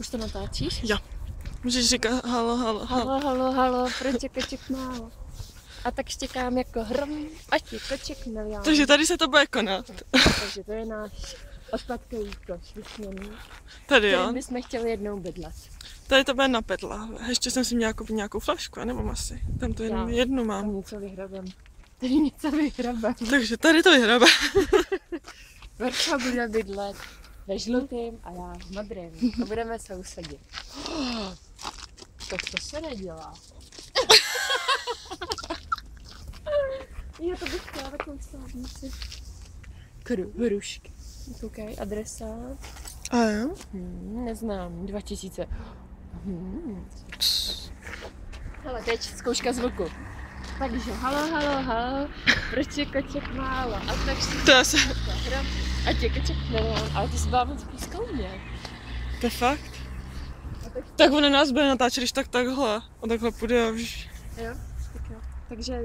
Už to natáčíš? Jo. Můžeš říkat halo, halo, halo. Halo, halo, halo, proč je koček málo? A tak štěkám jako hrom, ať je koček milion. Takže tady se to bude konat. Takže to je náš odpadkový koš vysněný. Tady jo. Kterým bychom chtěli jednou bydlet. Tady to bude na pedla. Ještě jsem si měla koupit nějakou flašku, já nemám asi. Tam to jenom jednu Tam mám. něco vyhrabem. Tady něco vyhrabem. Takže tady to vyhrabe. Verča bude bydlet ve žlutým a já v modrým. A budeme sousedit. Tak to se nedělá. Já to bych chtěla takovou stavnici. Hrušky. Koukej, adresa. A jo? Neznám, 2000. Hele, teď zkouška zvuku. Takže halo, halo, halo, proč je koček málo? A tak si To je se... hra, ať je koček milion, ale ty jsi byla moc blízko mě. To je fakt? Tak ono nás bude natáčet, když tak takhle. A takhle půjde a víš. Jo, tak jo. Takže